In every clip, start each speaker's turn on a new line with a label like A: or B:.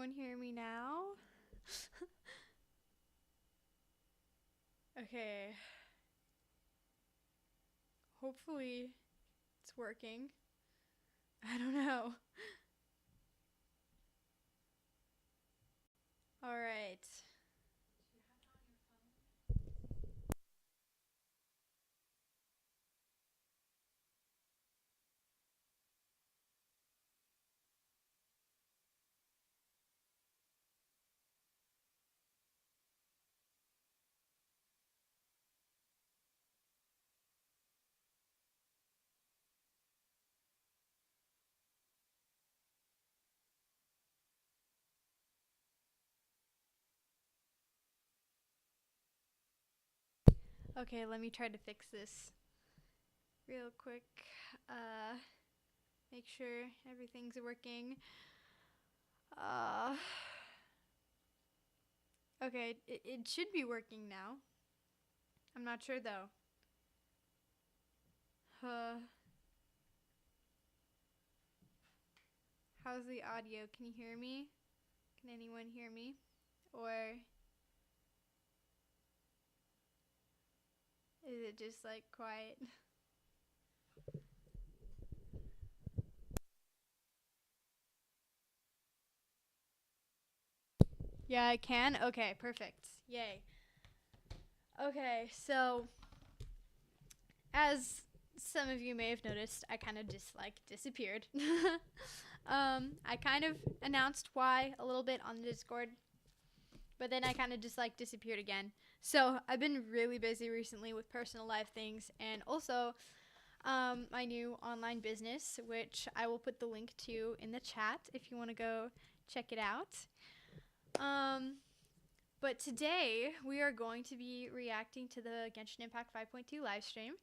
A: anyone hear me now? Okay. Hopefully it's working. I don't know. All right. Okay, let me try to fix this real quick. Make sure everything's working. Okay, it should be working now. I'm not sure though. How's the audio? Can you hear me? Can anyone hear me? Or is it just like quiet? Yeah, I can? Okay, perfect. Yay. Okay, so as some of you may have noticed, I kind of just like disappeared. I kind of announced why a little bit on the Discord, but then I kind of just like disappeared again. So I've been really busy recently with personal life things and also my new online business, which I will put the link to in the chat if you want to go check it out. But today we are going to be reacting to the Genshin Impact 5.2 live stream.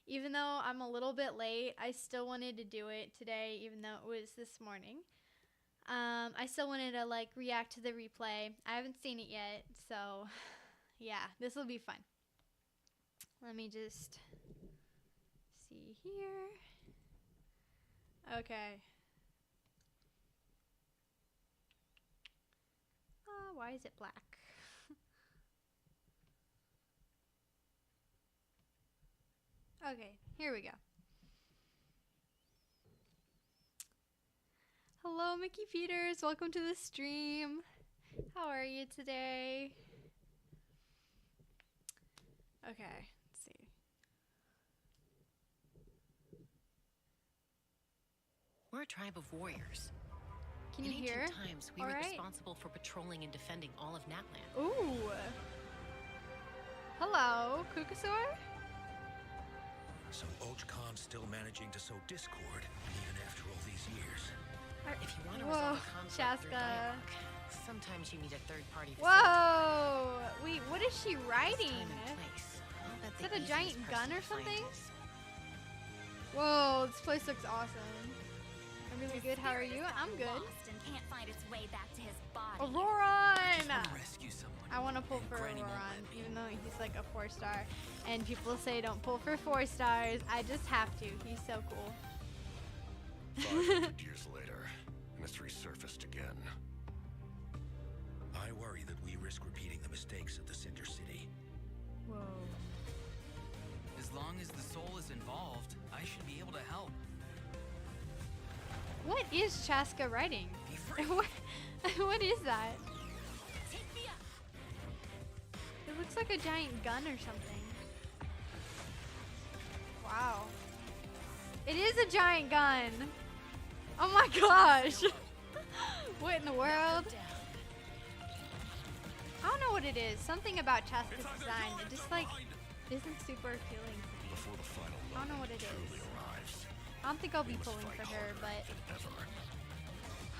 A: Even though I'm a little bit late, I still wanted to do it today, even though it was this morning. I still wanted to like react to the replay. I haven't seen it yet, so yeah, this will be fun. Let me just see here. Okay. Why is it black? Okay, here we go. Hello, Mickey Peters. Welcome to the stream. How are you today? Okay, let's see.
B: We're a tribe of warriors.
A: Can you hear?
B: In ancient times, we were responsible for patrolling and defending all of Natland.
A: Ooh. Hello, Kukasaur.
C: So Ochcon's still managing to sow discord, even after all these years.
B: If you want to resolve a conflict through dialogue, sometimes you need a third-party.
A: Whoa! Wait, what is she riding? Is that a giant gun or something? Whoa, this place looks awesome. I'm really good. How are you? I'm good.
D: Can't find its way back to his body.
A: Auroran! I want to pull for Auroran, even though he's like a 4-star. And people say don't pull for 4 stars. I just have to. He's so cool.
C: 500 years later, and it's resurfaced again. I worry that we risk repeating the mistakes of the Cinder City.
A: Whoa.
E: As long as the soul is involved, I should be able to help.
A: What is Chaska riding? What is that? It looks like a giant gun or something. Wow. It is a giant gun. Oh my gosh. What in the world? I don't know what it is. Something about Chaska's design. It just like isn't super appealing to me. I don't know what it is. I don't think I'll be pulling for her, but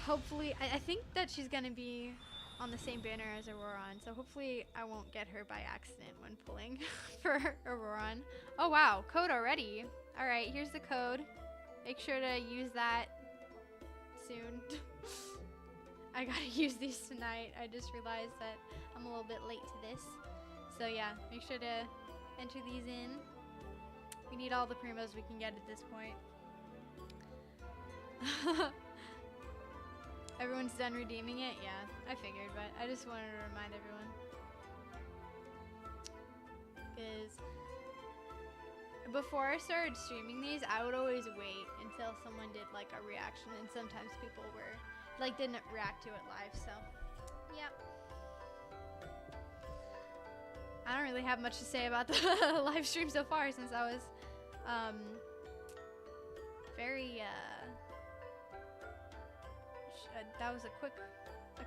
A: hopefully, I think that she's gonna be on the same banner as Auroran, so hopefully I won't get her by accident when pulling for Auroran. Oh wow, code already. Alright, here's the code. Make sure to use that soon. I gotta use these tonight. I just realized that I'm a little bit late to this. So yeah, make sure to enter these in. We need all the primos we can get at this point. Everyone's done redeeming it? Yeah, I figured, but I just wanted to remind everyone. Because before I started streaming these, I would always wait until someone did like a reaction, and sometimes people were like didn't react to it live, so yeah. I don't really have much to say about the live stream so far since I was very that was a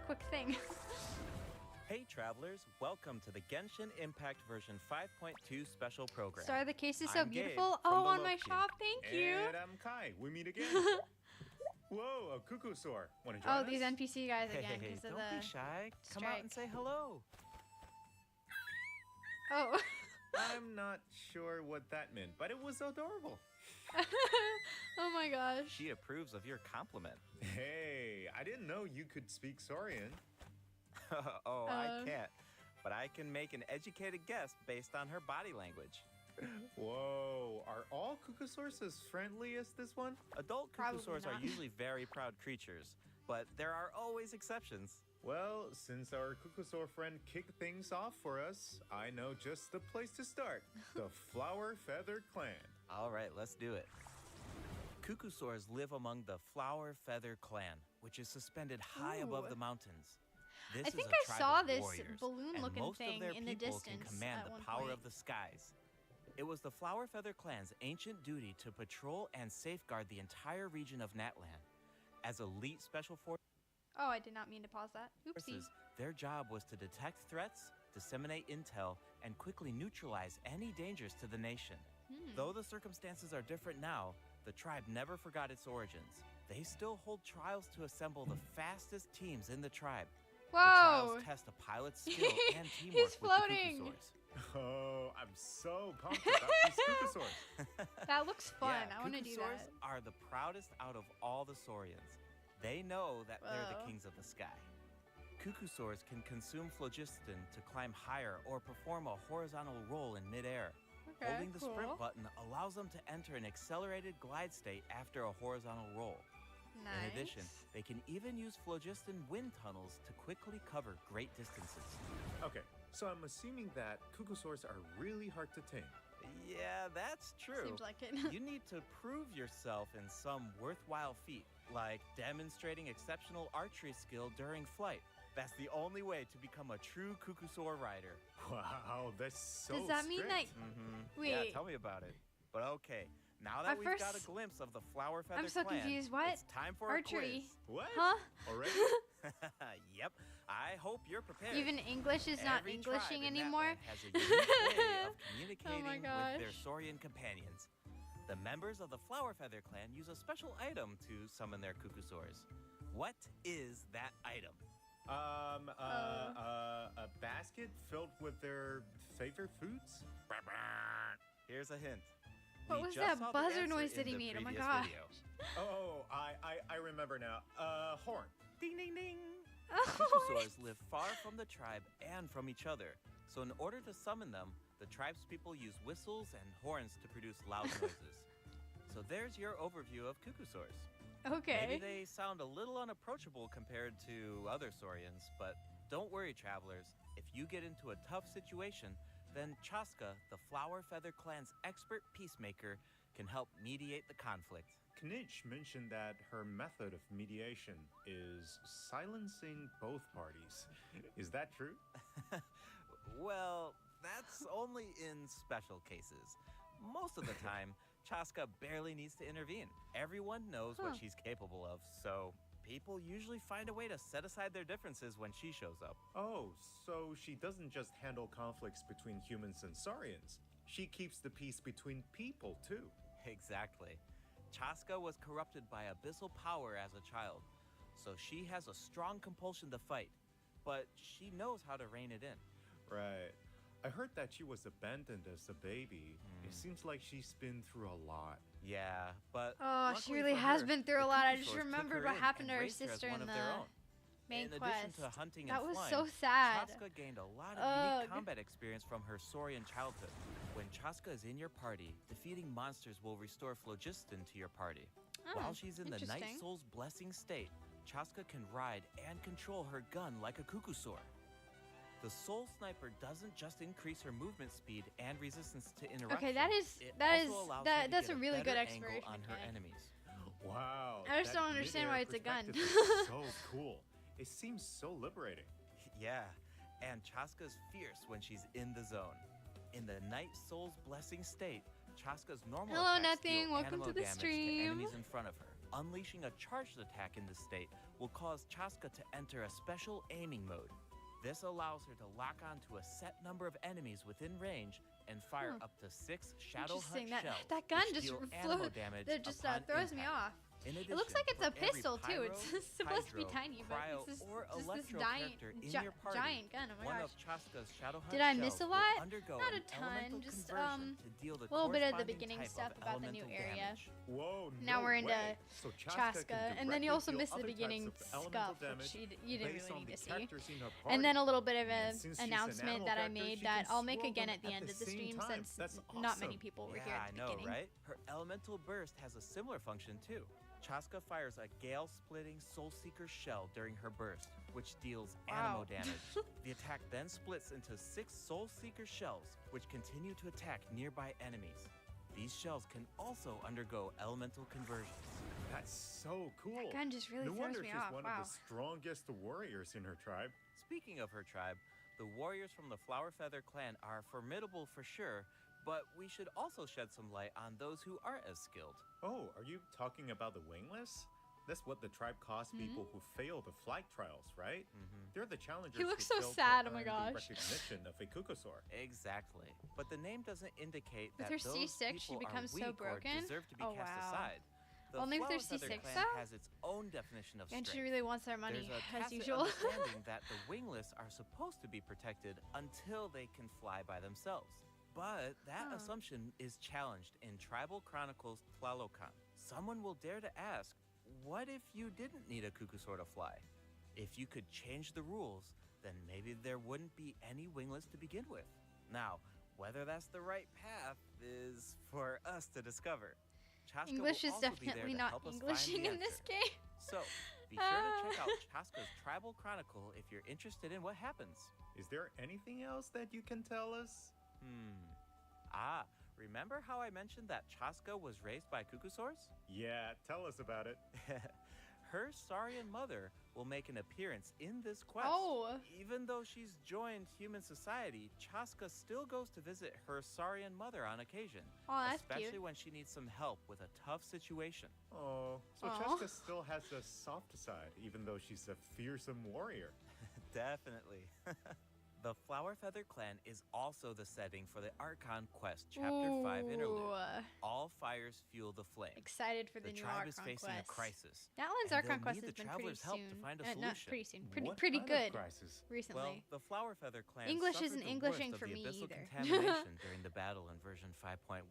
A: quick thing.
F: Hey travelers, welcome to the Genshin Impact version 5.2 special program.
A: Star, the case is so
F: I'm
A: beautiful.
F: Gabe from
A: Oh, on
F: Below
A: my
F: Team.
A: shop, thank you.
G: And I'm Kai. We meet again. Whoa, a cuckoo soar. Want to join
A: Oh,
G: us?
A: these NPC guys
F: Hey,
A: again
F: hey,
A: because of
F: don't
A: the
F: be shy. Come out and
A: strike.
F: say hello.
A: Oh.
G: I'm not sure what that meant, but it was adorable.
A: Oh my gosh.
F: She approves of your compliment.
G: Hey, I didn't know you could speak Saurian.
F: Oh, I can't. But I can make an educated guess based on her body language.
G: Whoa, are all cuckosaurs as friendly as this one?
F: Adult
A: Probably
F: cuckosaurs are
A: not.
F: usually very proud creatures, but there are always exceptions.
G: Well, since our cuckosaur friend kicked things off for us, I know just the place to start. The Flower Feather Clan.
F: All right, let's do it. Cuckosaurs live among the Flower Feather Clan, which is suspended high above
A: Ooh.
F: the mountains. This
A: I
F: is
A: think
F: a
A: I
F: tribe
A: saw
F: of
A: this
F: warriors,
A: balloon-looking
F: and most
A: thing
F: of their
A: in the
F: people
A: distance
F: can command
A: at
F: the
A: one
F: power
A: point.
F: of the skies. It was the Flower Feather Clan's ancient duty to patrol and safeguard the entire region of Natlan. As elite special forces,
A: Oh, I did not mean to pause that. Oopsie.
F: their job was to detect threats, disseminate intel, and quickly neutralize any dangers to the nation. Though the circumstances are different now, the tribe never forgot its origins. They still hold trials to assemble the fastest teams in the tribe. The
A: Whoa.
F: trials test a pilot's skill and teamwork
A: He's
F: with the
A: floating.
F: cuckosaurs.
G: Oh, I'm so pumped about these cuckosaurs.
A: That looks fun.
F: Yeah,
A: I want to do
F: cuckosaurs
A: that.
F: are the proudest out of all the saurians. They know that they're
A: Whoa.
F: the kings of the sky. Cuckosaurs can consume phlogiston to climb higher or perform a horizontal roll in midair.
A: Okay,
F: Holding the
A: cool.
F: sprint button allows them to enter an accelerated glide state after a horizontal roll.
A: Nice.
F: In addition, they can even use phlogiston wind tunnels to quickly cover great distances.
G: Okay, so I'm assuming that cuckosaurs are really hard to tame.
F: Yeah, that's true.
A: Seems like it.
F: You need to prove yourself in some worthwhile feat, like demonstrating exceptional archery skill during flight. That's the only way to become a true cuckosaur rider.
G: Wow, that's so
A: Does that mean that?
F: Mm-hmm.
A: Wait.
F: Yeah, tell me about it. But okay, now that
A: At
F: we've got a
A: first-
F: glimpse of the Flower Feather
A: I'm so
F: Clan,
A: confused. What?
F: it's time for
A: Archery.
G: What?
A: Huh?
G: Already?
F: a quiz. Yep, I hope you're prepared.
A: Even English is not
F: Every tribe
A: Englishing
F: in
A: anymore.
F: Natlan has a unique way of communicating with their
A: gosh.
F: saurian companions. The members of the Flower Feather Clan use a special item to summon their cuckosaurs. What is that item?
G: A basket filled with their favorite foods?
F: Here's a hint.
A: What
F: We
A: was
F: just
A: that
F: saw the
A: buzzer
F: answer
A: noise
F: in
A: that he
F: the
A: made? Oh my
F: previous
A: gosh.
F: video.
G: Oh, I remember now. Horn.
F: Ding ding ding.
A: Oh,
F: Cuckosaurs live far from the tribe and from each other. So in order to summon them, the tribe's people use whistles and horns to produce loud noises. So there's your overview of cuckosaurs.
A: okay.
F: Maybe they sound a little unapproachable compared to other saurians, but don't worry, travelers. If you get into a tough situation, then Chaska, the Flower Feather Clan's expert peacemaker, can help mediate the conflict.
G: Knitch mentioned that her method of mediation is silencing both parties. Is that true?
F: Well, that's only in special cases. Most of the time, Chaska barely needs to intervene. Everyone knows what she's capable of, so people usually find a way to set aside their differences when she shows up.
G: Oh, so she doesn't just handle conflicts between humans and saurians. She keeps the peace between people, too.
F: Exactly. Chaska was corrupted by abyssal power as a child, so she has a strong compulsion to fight, but she knows how to rein it in.
G: Right. I heard that she was abandoned as a baby. It seems like she's been through a lot.
F: Yeah, but
A: Oh, she
F: luckily
A: really
F: for
A: has
F: her,
A: been through a
F: the
A: lot. I just
F: cuckosaurs took
A: remembered
F: her
A: what
F: in
A: happened to
F: and
A: her
F: raised her as
A: sister
F: one
A: in
F: of
A: the
F: their own.
A: main
F: In
A: quest.
F: addition to hunting
A: That
F: and
A: was
F: flying,
A: so sad.
F: Chaska gained a lot of
A: Ugh.
F: unique combat experience from her saurian childhood. When Chaska is in your party, defeating monsters will restore phlogiston to your party. While she's in the Night
A: interesting.
F: Soul's blessing state, Chaska can ride and control her gun like a Kukusaur. The Soul Sniper doesn't just increase her movement speed and resistance to interruption.
A: Okay, that's a really good exploration
F: on her enemies.
G: Wow.
A: I just
G: that
A: don't understand why it's a gun.
G: perspective is so cool. It seems so liberating.
F: Yeah, and Chaska's fierce when she's in the zone. In the Night Soul's Blessing state, Chaska's normal
A: Hello,
F: attacks
A: nothing.
F: deal
A: Welcome
F: anemo
A: to the
F: damage
A: stream.
F: to enemies in front of her. Unleashing a charged attack in this state will cause Chaska to enter a special aiming mode. This allows her to lock onto a set number of enemies within range and fire up to 6 Shadow Hunt
A: Interesting.
F: shells.
A: That gun
F: which
A: just
F: deal
A: flew.
F: anemo damage
A: That just
F: upon
A: throws me
F: impact.
A: off.
F: In
A: It looks like it's
F: addition,
A: a
F: for every
A: pistol too.
F: pyro,
A: It's supposed to be
F: hydro,
A: tiny, but
F: cryo,
A: it's
F: or
A: just this
F: electro
A: giant,
F: character in your party,
A: giant gun. Oh my
F: one
A: gosh.
F: of Chaska's Shadow Hunt
A: Did I miss a
F: shells will
A: lot?
F: undergo
A: Not a
F: an
A: ton,
F: elemental
A: just,
F: conversion to deal the
A: a little bit of the
F: corresponding
A: beginning
F: type
A: stuff
F: of
A: about the new
F: elemental
A: area.
F: damage.
G: Whoa,
A: Now
G: no
A: we're into
G: way. So
A: Chaska,
G: can
A: and then you
G: directly
A: also
G: deal
A: missed the
G: other types
A: beginning
G: of elemental
A: stuff,
G: damage
A: which you didn't
G: based
A: really
G: on
A: need
G: the
A: to see.
G: characters in her
A: And then a
G: party.
A: little bit of
G: And
A: an
G: since she's an
A: announcement
G: animal
A: that I
G: character,
A: made
G: she
A: that
G: can
A: I'll make
G: swirl
A: again
G: them
A: at the end
G: the
A: of the
G: same
A: stream
G: time.
A: since
G: That's
A: not
G: awesome.
A: many people were
F: Yeah,
A: here at
F: I
A: the
F: know,
A: beginning.
F: right? Her elemental burst has a similar function too. Chaska fires a gale-splitting Soul Seeker shell during her burst, which deals
A: Wow.
F: anemo damage. The attack then splits into 6 Soul Seeker shells, which continue to attack nearby enemies. These shells can also undergo elemental conversions.
G: That's so cool.
A: That gun just really
G: no
A: throws
G: wonder
A: me
G: she's
A: off.
G: one
A: Wow.
G: of the strongest warriors in her tribe.
F: Speaking of her tribe, the warriors from the Flower Feather clan are formidable for sure, but we should also shed some light on those who aren't as skilled.
G: Oh, are you talking about the wingless? That's what the tribe calls people who fail the flight trials, right? They're the challengers.
A: He looks
G: who
A: so
G: failed to
A: sad, oh my
G: earn the
A: gosh.
G: recognition of a Kukusaur.
F: Exactly. But the name doesn't indicate
A: With
F: that
A: her
F: those
A: C6, she
F: people
A: becomes
F: are
A: so
F: weak
A: broken?
F: or deserve to be
A: Oh,
F: cast
A: wow.
F: aside. The
A: Only with
F: Flower
A: her
F: Feather
A: C6
F: clan
A: though?
F: has its own definition of
A: And
F: strength.
A: she really wants our money,
F: There's a
A: as
F: tacit
A: usual.
F: understanding that the wingless are supposed to be protected until they can fly by themselves. But that assumption is challenged in Tribal Chronicles Tlalocan. Someone will dare to ask, what if you didn't need a Kukusaur to fly? If you could change the rules, then maybe there wouldn't be any wingless to begin with. Now, whether that's the right path is for us to discover. Chaska
A: English
F: will
A: is
F: also be there
A: definitely
F: to
A: not
F: help us find
A: Englishing
F: the
A: in this
F: answer.
A: game.
F: So, be sure to check out Chaska's Tribal Chronicle if you're interested in what happens.
G: Is there anything else that you can tell us?
F: Remember how I mentioned that Chaska was raised by Kukusaurs?
G: Yeah, tell us about it.
F: Her Saurian mother will make an appearance in this quest.
A: Oh.
F: Even though she's joined human society, Chaska still goes to visit her Saurian mother on occasion.
A: Oh, that's
F: especially
A: cute.
F: when she needs some help with a tough situation.
G: Oh, so
A: Aw.
G: Chaska still has a soft side, even though she's a fearsome warrior.
F: Definitely. The Flower Feather clan is also the setting for the Archon quest, Chapter 5 interlude.
A: Ooh.
F: All fires fuel the flame.
A: Excited for the, new
F: tribe
A: Archon
F: is facing
A: quest.
F: a crisis.
A: That one's
F: and
A: Archon
F: they'll
A: quest
F: need
A: has
F: the
A: been pretty
F: travelers' help
A: soon.
F: to find a
A: Not
F: solution.
A: pretty soon.
G: What
A: Pretty
G: kind of
A: good
G: crisis?
A: recently.
F: Well, the Flower Feather clan
A: English
F: suffered
A: isn't
F: the
A: Englishing
F: worst
A: for
F: of
A: me
F: the abyssal
A: either.
F: contamination during the battle in version 5.1.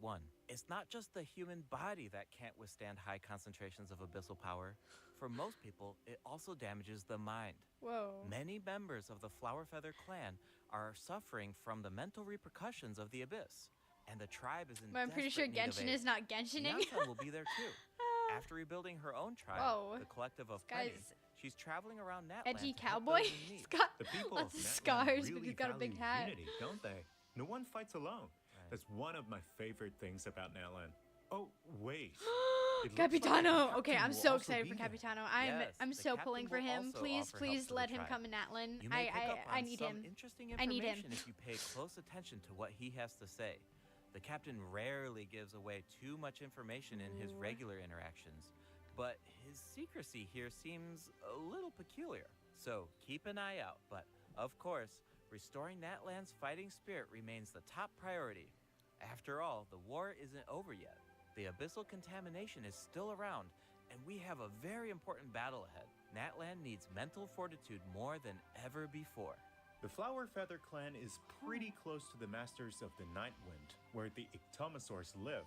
F: It's not just the human body that can't withstand high concentrations of abyssal power. For most people, it also damages the mind.
A: Whoa.
F: Many members of the Flower Feather clan are suffering from the mental repercussions of the abyss, and the tribe is in
A: But I'm pretty sure
F: desperate need of
A: Genshin
F: aid.
A: is not Genshining.
F: Yansan will be there too. After rebuilding her own tribe,
A: Whoa.
F: the Collective of
A: This guy's
F: Plenty, she's traveling around Natlan
A: Edgy
F: to help
A: cowboy.
F: those in
A: He's
F: need.
A: got
G: The people
A: lots
G: of
A: of
G: Natlan
A: scars, but
G: really
A: he's got a big
G: value
A: hat.
G: unity, don't they? No one fights alone. That's one of my favorite things about Natlan. Oh, wait. It looks like the
A: Capitano. Okay,
G: captain
A: I'm
G: will
A: so
G: also
A: excited
G: be
A: for
G: there.
A: Capitano.
F: Yes,
A: I'm
F: the
A: so
F: captain
A: pulling for
F: will
A: him.
F: also
A: Please,
F: offer help
A: please
F: to the
A: let him
F: tribe.
A: come in Natlan.
F: You may pick up
A: I
F: on
A: need
F: some
A: him.
F: interesting
A: I need him.
F: information if you pay close attention to what he has to say. The captain rarely gives away too much information in his regular interactions, but his secrecy here seems a little peculiar. So keep an eye out. But of course, restoring Natlan's fighting spirit remains the top priority. After all, the war isn't over yet. The abyssal contamination is still around, and we have a very important battle ahead. Natlan needs mental fortitude more than ever before.
G: The Flower Feather clan is pretty close to the Masters of the Night Wind, where the Ictomosaurs live.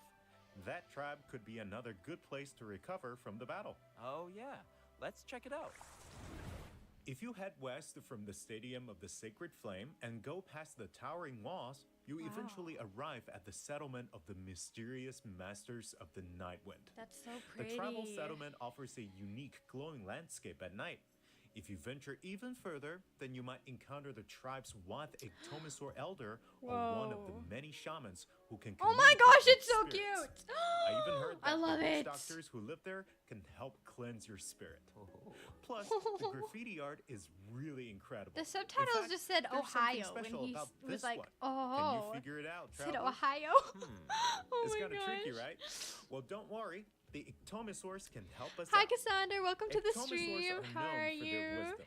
G: That tribe could be another good place to recover from the battle.
F: Oh yeah, let's check it out.
G: If you head west from the Stadium of the Sacred Flame and go past the towering walls, you eventually arrive at the settlement of the mysterious Masters of the Nightwind.
A: That's so
G: The
A: pretty.
G: tribal settlement offers a unique glowing landscape at night. If you venture even further, then you might encounter the tribe's Wath Ictomisaur Elder, or one of the
A: Whoa.
G: many shamans who can
A: Oh my
G: communicate
A: gosh,
G: with
A: it's so
G: spirits.
A: cute.
G: I even heard that
A: I love
G: the witch
A: it.
G: doctors who live there can help cleanse your spirit.
F: Oh.
G: Plus, the graffiti art is really incredible.
A: The
G: In
A: subtitles
G: fact,
A: just said
G: there's something
A: Ohio when
G: special
A: he
G: about
A: was
G: this
A: like,
G: one.
A: oh.
G: Can you figure it out,
A: Said
G: traveler?
A: Ohio. Oh
G: It's
A: my
G: kind of tricky,
A: gosh.
G: right? Well, don't worry. The Ictomisaurs can help us
A: Hi
G: out.
A: Cassandra, welcome to the
G: Ictomisaurs
A: stream.
G: are
A: How
G: known
A: are
G: for
A: you?
G: their wisdom.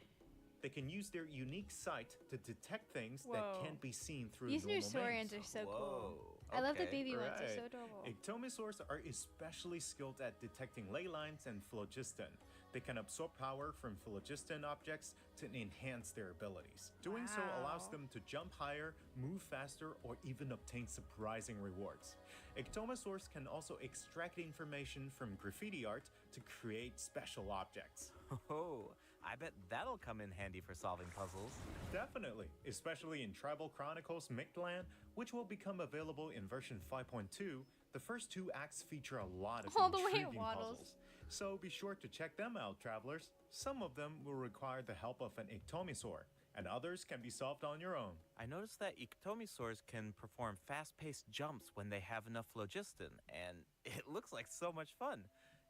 G: They can use their unique sight to detect things that
A: Whoa.
G: can't be seen through
A: These new
G: normal
A: saurians
G: means.
A: are so cool.
F: Whoa.
A: I love the
F: Okay.
A: baby ones. They're so
G: Right.
A: adorable.
G: Ictomisaurs are especially skilled at detecting ley lines and phlogiston. They can absorb power from phlogiston objects to enhance their abilities. Doing so allows
A: Wow.
G: them to jump higher, move faster, or even obtain surprising rewards. Ictomisaurs can also extract information from graffiti art to create special objects.
F: Oh, I bet that'll come in handy for solving puzzles.
G: Definitely, especially in Tribal Chronicles Mictland, which will become available in version 5.2. The first 2 acts feature a lot of
A: All the way it
G: intriguing
A: waddles.
G: puzzles. So be sure to check them out, travelers. Some of them will require the help of an Ictomisaur, and others can be solved on your own.
F: I noticed that Ictomisaurs can perform fast-paced jumps when they have enough phlogiston, and it looks like so much fun.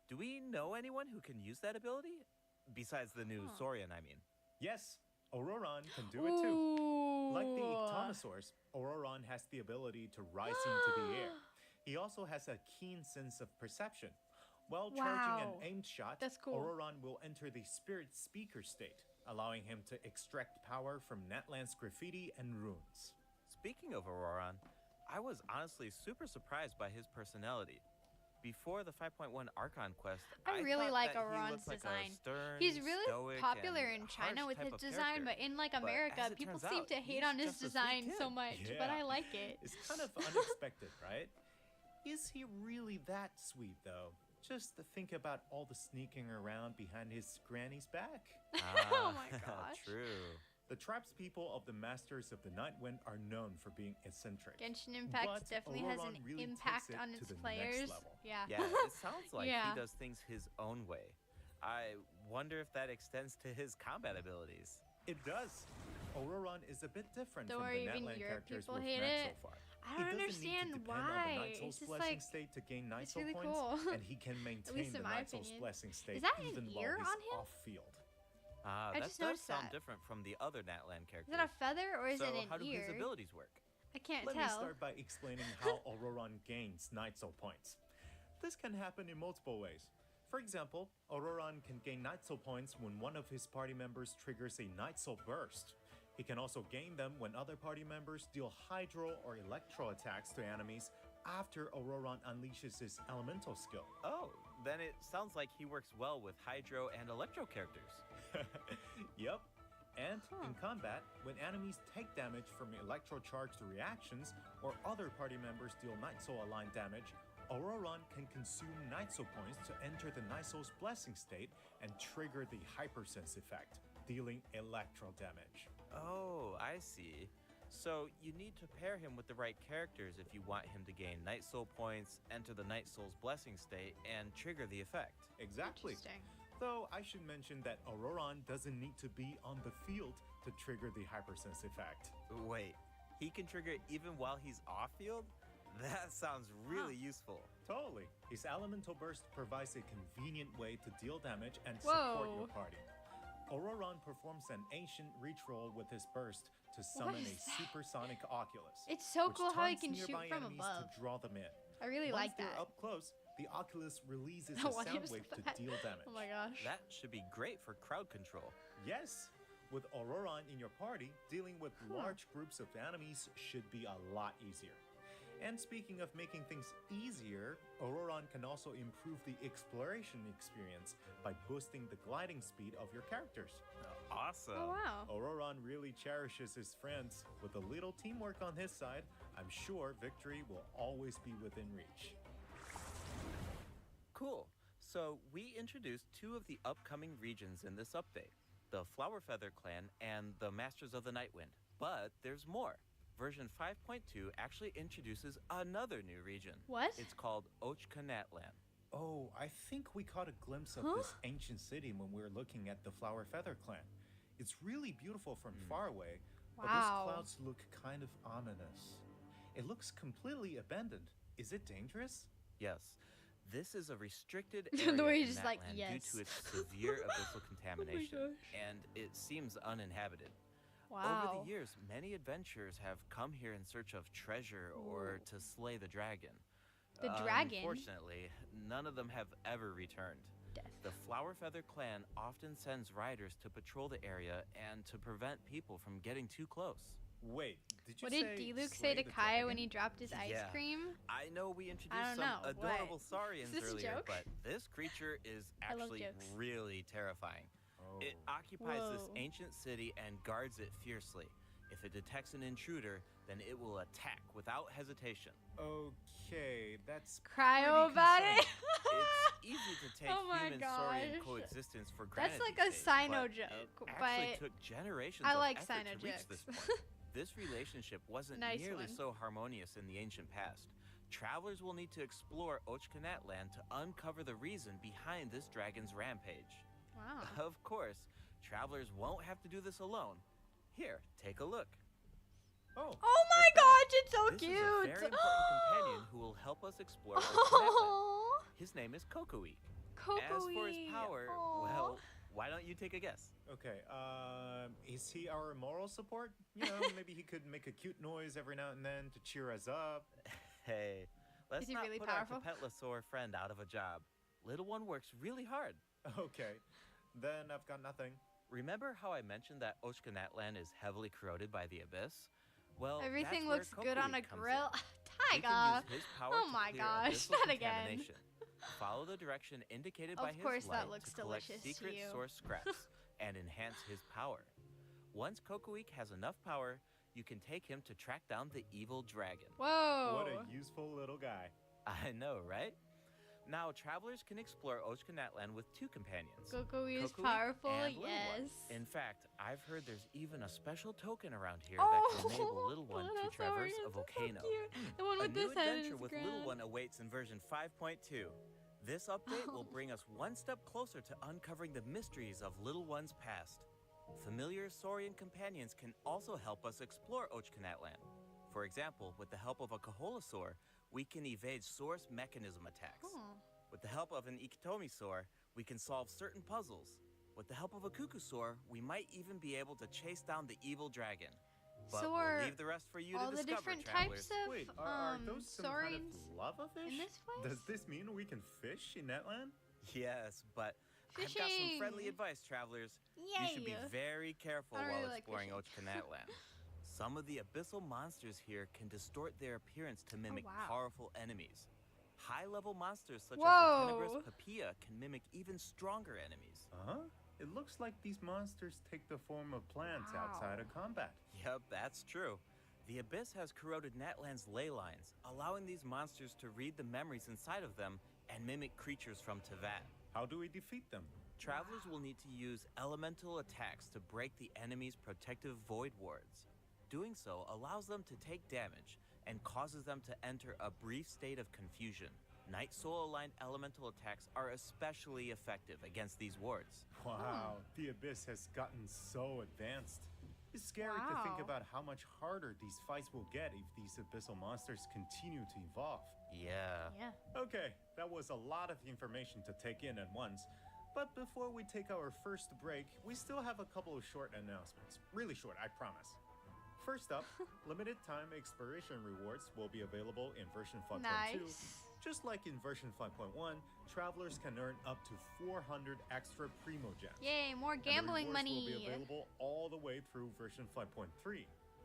F: Do we know anyone who can use that ability? Besides the new Saurian, I mean.
G: Yes, Auroron can do it too.
A: Ooh.
G: Like the Ictomisaurs, Auroron has the ability to rise into the air. He also has a keen sense of perception. While charging an
A: Wow.
G: aimed shot,
A: That's cool.
G: Auroron will enter the spirit speaker state, allowing him to extract power from Natland's graffiti and runes.
F: Speaking of Auroron, I was honestly super surprised by his personality. Before the 5.1 Archon quest,
A: I really
F: thought
A: like
F: that he
A: Auron's
F: looked like a
A: design.
F: stern,
A: He's really
F: stoic,
A: popular
F: and
A: in China
F: harsh
A: with
F: type
A: his
F: of
A: design,
F: character.
A: but in like
F: But
A: America,
F: as it
A: people
F: turns
A: seem
F: out,
A: to hate
F: he's
A: on his
F: just a sweet
A: design so
F: kid.
A: much, but I
G: Yeah.
A: like it.
G: It's kind of unexpected, right? Is he really that sweet, though? Just to think about all the sneaking around behind his granny's back.
A: Oh my gosh.
F: True.
G: The tribe's people of the Masters of the Nightwind are known for being eccentric.
A: Genshin Impact
G: But
A: definitely has
G: Auroron
A: an
G: really
A: impact
G: takes it
A: on
G: to
A: its
G: the next
A: players.
G: level.
A: Yeah.
F: Yeah, it sounds like
A: Yeah.
F: he does things his own way. I wonder if that extends to his combat abilities.
G: It does. Auroron is a bit different
A: Don't
G: from
A: worry,
G: the
A: even
G: Natland
A: Europe
G: characters
A: people
G: we've
A: hate
G: met
A: it.
G: so far.
A: I
G: He
A: don't
G: doesn't
A: understand
G: need to depend on
A: why.
G: the Night Soul's
A: It's just
G: blessing
A: like,
G: state to gain Night
A: it's
G: Soul
A: really
G: points,
A: cool.
G: and he can maintain
A: in
G: the
A: my
G: Night Soul's
A: opinion.
G: blessing state
A: that an
G: even
A: ear
G: while
A: on
G: he's
A: him?
G: off field.
F: Ah,
A: I
F: that
A: just
F: does
A: noticed
F: sound
A: that.
F: different from the other Natland
A: Is
F: characters.
A: that a feather or is
F: so
A: it an
F: how do
A: ear?
F: his abilities work?
A: I can't
G: Let me
A: tell.
G: start by explaining how Auroron gains Night Soul points. This can happen in multiple ways. For example, Auroron can gain Night Soul points when one of his party members triggers a Night Soul burst. He can also gain them when other party members deal Hydro or Electro attacks to enemies after Auroron unleashes his elemental skill.
F: Oh, then it sounds like he works well with Hydro and Electro characters.
G: Yep. And in combat, when enemies take damage from electro-charged reactions or other party members deal Night Soul aligned damage, Auroron can consume Night Soul points to enter the Night Soul's blessing state and trigger the Hypersense effect, dealing electro damage.
F: Oh, I see. So you need to pair him with the right characters if you want him to gain Night Soul points, enter the Night Soul's blessing state, and trigger the effect.
G: Exactly.
A: Interesting.
G: Though I should mention that Auroron doesn't need to be on the field to trigger the Hypersense effect.
F: Wait, he can trigger it even while he's off-field? That sounds really useful.
G: Totally. His elemental burst provides a convenient way to deal damage and support
A: Whoa.
G: your party. Auroron performs an ancient reach roll with his burst to summon
A: is
G: a
A: that?
G: supersonic Oculus.
A: It's so
G: which
A: cool how he
G: taunts
A: can shoot
G: nearby
A: from
G: enemies
A: above.
G: to draw them in.
A: I really
G: Once
A: like
G: they're
A: that.
G: up close, the Oculus releases
A: Oh,
G: a
A: what
G: sound
A: is
G: wave to
A: that?
G: deal damage.
A: Oh my gosh.
F: That should be great for crowd control.
G: Yes, with Auroron in your party, dealing with large groups of enemies should be a lot easier. And speaking of making things easier, Auroron can also improve the exploration experience by boosting the gliding speed of your characters.
F: Awesome.
A: Oh wow.
G: Auroron really cherishes his friends. With a little teamwork on his side, I'm sure victory will always be within reach.
F: Cool. So we introduced 2 of the upcoming regions in this update. the Flower Feather Clan, and the Masters of the Nightwind. But there's more. Version 5.2 actually introduces another new region.
A: What?
F: It's called Ochkanatlan.
G: Oh, I think we caught a glimpse of this ancient city when we were looking at the Flower Feather Clan. It's really beautiful from far away, but those
A: Wow.
G: clouds look kind of ominous. It looks completely abandoned. Is it dangerous?
F: Yes, this is a restricted
A: The
F: area
A: way
F: in
A: he's
F: that
A: like,
F: land
A: yes.
F: due to its severe abyssal contamination,
A: gosh.
F: and it seems uninhabited.
A: Wow.
F: Over the years, many adventurers have come here in search of treasure or to slay the dragon.
A: The dragon?
F: Unfortunately, none of them have ever returned.
A: Death.
F: The Flower Feather Clan often sends riders to patrol the area and to prevent people from getting too close.
G: Wait, did you
A: What
G: say
A: did D-Luke
G: slay
A: say to
G: the
A: Kaya when he
G: dragon?
A: dropped his ice
F: Yeah.
A: cream?
F: I know we introduced
A: don't
F: some
A: know, what?
F: adorable saurians
A: Is this a
F: earlier,
A: joke?
F: but this creature is
A: I love
F: actually
A: jokes.
F: really terrifying.
G: Oh.
F: It occupies this
A: Whoa.
F: ancient city and guards it fiercely. If it detects an intruder, then it will attack without hesitation.
G: Okay, that's
A: Cryo
G: pretty
A: about
G: concerning.
A: it?
F: It's easy to take
A: Oh my
F: human-saurian
A: gosh.
F: coexistence for granted.
A: That's like a
F: these days,
A: Sino
F: but
A: joke,
F: it actually
A: but
F: took generations
A: I
F: of
A: like
F: effort
A: Sino
F: to reach
A: jokes.
F: this point. This relationship wasn't
A: Nice
F: nearly
A: one.
F: so harmonious in the ancient past. Travelers will need to explore Ochkanatlan to uncover the reason behind this dragon's rampage.
A: Wow.
F: Of course, travelers won't have to do this alone. Here, take a look.
G: Oh,
A: Oh my gosh, it's so
F: This
A: cute.
F: is a very important companion who will help us explore Ochkanatlan.
A: Oh,
F: His name is Kokoweek.
A: Coco.
F: As for his power, well, why don't you take a guess?
G: okay. Is he our moral support? You know, maybe he could make a cute noise every now and then to cheer us up.
F: Hey, let's
A: Is he
F: not
A: really
F: put
A: powerful?
F: our Capetlasaur friend out of a job. Little one works really hard.
G: Okay, then I've got nothing.
F: Remember how I mentioned that Ochkanatlan is heavily corroded by the abyss? Well,
A: Everything
F: that's
A: looks good on a
F: Kokoweek comes
A: grill.
F: in. He can
A: Tyga.
F: use his power
A: Oh
F: to
A: my
F: clear
A: gosh,
F: abyssal
A: not again.
F: contamination. Follow the direction indicated by
A: Of
F: his
A: course
F: light
A: that looks
F: to collect
A: delicious to
F: secret
A: you.
F: source scraps and enhance his power. Once Kokoweek has enough power, you can take him to track down the evil dragon.
A: Whoa.
G: What a useful little guy.
F: I know, right? Now, travelers can explore Ochkanatlan with two companions.
A: Coco is
F: Kokoweek
A: powerful,
F: and Little One.
A: yes.
F: In fact, I've heard there's even a special token around here
A: Oh,
F: that can enable Little One to traverse a volcano.
A: So cute. The one
F: A
A: with
F: new
A: his head
F: adventure
A: is
F: with
A: grand.
F: Little One awaits in version 5.2. This update will bring us one step closer to uncovering the mysteries of Little One's past. Familiar Saurian companions can also help us explore Ochkanatlan. For example, with the help of a Kaholasaur, we can evade source mechanism attacks.
A: Oh.
F: With the help of an Ikitomisaur, we can solve certain puzzles. With the help of a Kukusaur, we might even be able to chase down the evil dragon. But
A: So
F: we'll
A: are
F: leave the rest for you
A: all
F: to
A: the
F: discover,
A: different
F: travelers.
A: types of
G: Wait, are those some kind
A: saurians
G: of lava fish?
A: in this place?
G: Does this mean we can fish in Netland?
F: Yes, but I've got some friendly
A: Fishing.
F: advice, travelers.
A: Yay.
F: You should be very careful
A: I don't
F: while
A: really like
F: exploring
A: fishing.
F: Ochkanatlan. Some of the abyssal monsters here can distort their appearance to mimic
A: wow.
F: powerful enemies. High-level monsters such as
A: Whoa.
F: the tenebrous Papilla can mimic even stronger enemies.
G: Huh? It looks like these monsters take the form of plants
A: Wow.
G: outside of combat.
F: Yep, that's true. The abyss has corroded Natlan's ley lines, allowing these monsters to read the memories inside of them and mimic creatures from Tevat.
G: How do we defeat them?
F: Travelers will need to use elemental attacks to break the enemy's protective void wards. Doing so allows them to take damage and causes them to enter a brief state of confusion. Night Soul aligned elemental attacks are especially effective against these wards.
G: Wow, the abyss has gotten so advanced. It's scary to think
A: Wow.
G: about how much harder these fights will get if these abyssal monsters continue to evolve.
F: Yeah.
A: Yeah.
G: Okay, that was a lot of information to take in at once. But before we take our first break, we still have a couple of short announcements. Really short, I promise. First up, limited time exploration rewards will be available in version 5.2.
A: Nice.
G: Just like in version 5.1, travelers can earn up to 400 extra Primo Gems.
A: Yay, more
G: And the
A: gambling
G: rewards
A: money.
G: will be available all the way through version 5.3.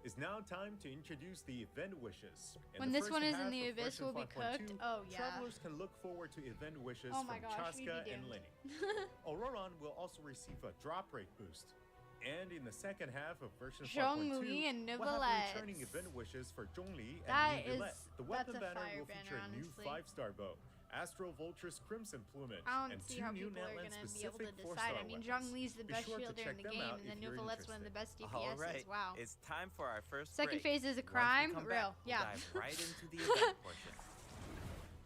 G: It's now time to introduce the event wishes.
A: When
G: the
A: this
G: first
A: one is in
G: half
A: the
G: of
A: abyss
G: version
A: will be
G: 5.2,
A: cooked. Oh, yeah.
G: Travelers can look forward to event wishes
A: Oh my
G: from
A: gosh, we'd be
G: Chaska and
A: doomed.
G: Lenny. Auroron will also receive a drop rate boost. And in the second half of version 5.2,
A: Zhongli and
G: we'll have
A: Neuvillette.
G: returning event wishes for Zhongli
A: That
G: and
A: is-
G: Neuvillette. The weapon
A: that's a
G: banner
A: fire
G: will feature
A: banner,
G: a new
A: honestly.
G: 5-star bow. Astro Vulture's Crimson Plumage,
A: I don't
G: and
A: see
G: 2
A: how
G: new
A: people are
G: Netland
A: gonna be able to
G: specific
A: decide.
G: 4-star
A: I mean,
G: weapons.
A: Zhongli's the
G: Be
A: best
G: sure to
A: shielder in
G: check
A: the
G: them
A: game,
G: out
A: and then
G: if you're
A: Nuvalet's one of the
G: interested.
A: best
F: All
A: DPSs.
F: right,
A: Wow.
F: it's time for our first
A: Second
F: break.
A: phase is a
F: Once we
A: crime?
F: come
A: Real.
F: back, we'll
A: Yeah.
F: dive right into the event portion.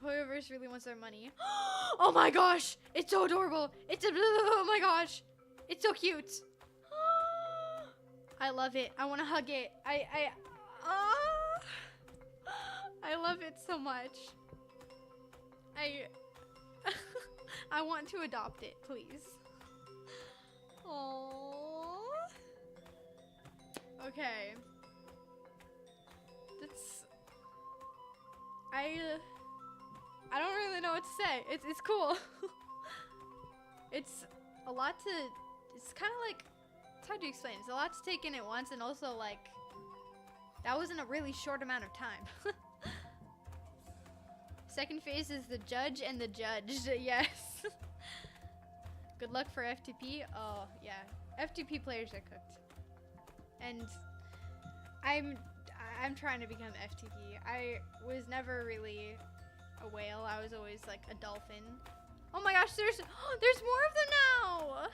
A: Hoyoverse really wants their money. Oh my gosh! It's so adorable! It's a oh my gosh! It's so cute! I love it. I want to hug it. I love it so much. I want to adopt it, please. Aww. Okay. That's... I don't really know what to say. It's cool. It's a lot to... It's kind of like... It's hard to explain. It's a lot to take in at once, and also, like... That wasn't a really short amount of time. Second phase is the judge and the judged. Yes. Good luck for FTP. Oh, yeah. FTP players are cooked. And I'm trying to become FTP. I was never really a whale. I was always like a dolphin. Oh my gosh, there's more of them now.